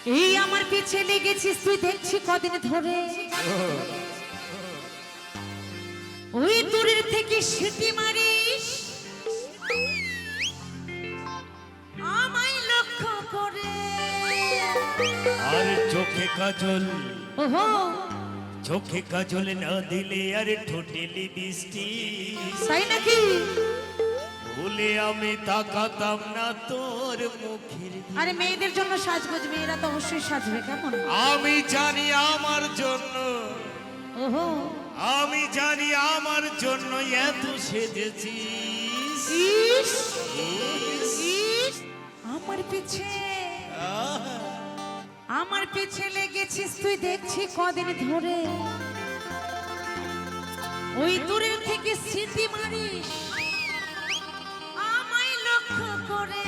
এই আমার পিছে লেগেছিস তুই দেখছি কদিন ধরে, ওই দূরের থেকে সিটি মারিস আমায় লক্ষ্য করে। আর চোখে কাজল, ওহো চোখে কাজল না দিলে আর ঠোঁটে লিপস্টিক, তাই নাকি? বলে আমি তাকাতাম না তোর মুখের দিকে। আরে মেয়েদের জন্য সাজগোজ, মেয়েরা তো অবশ্যই সাজবে, কেমন? আমি জানি আমার জন্য, ওহো আমি জানি আমার জন্য এত সেজেছিস। ইস ইস আমার পিছে, আমার পিছে লেগেছিস তুই দেখছি কদিন ধরে, ওই দূরের থেকে সিটি মারিস আমায় লক্ষ্য করে।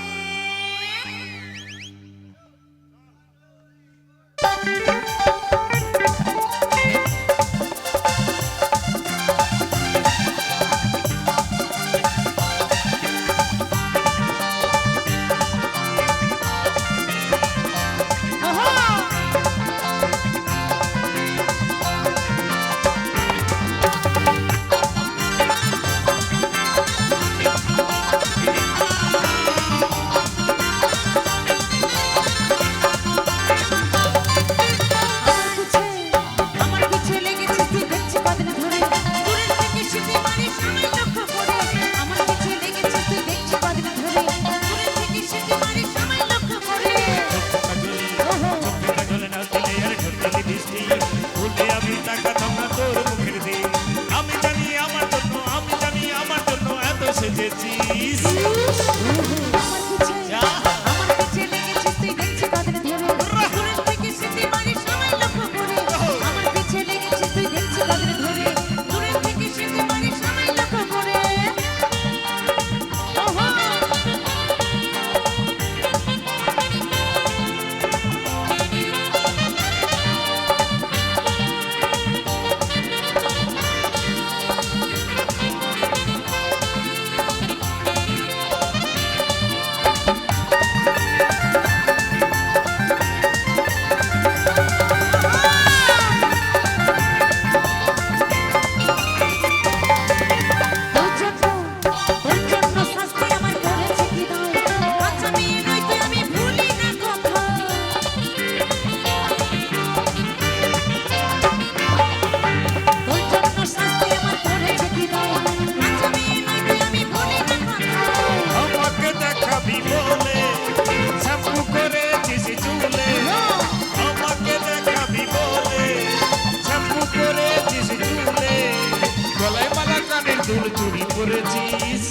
চুরি করেছিস।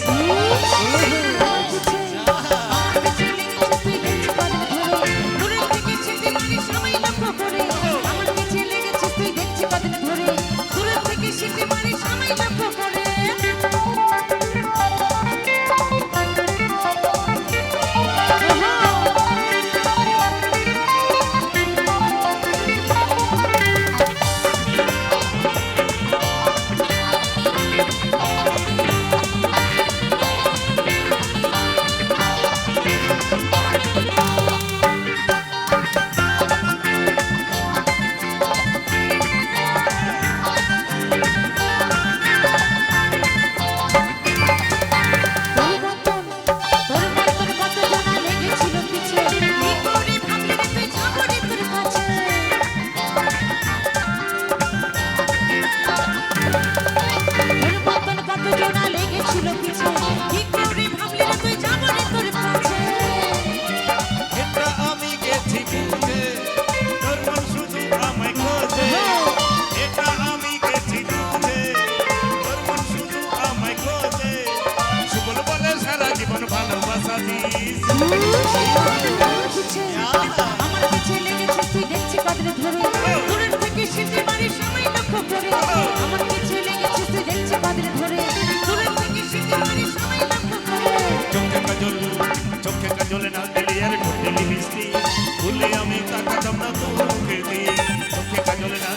চোখে কাজল না দিলে আর ঠোঁটে লিপস্টিক, ভুলে আমি তাকাতাম না তোর মুখের দিকে। চোখে কাজল না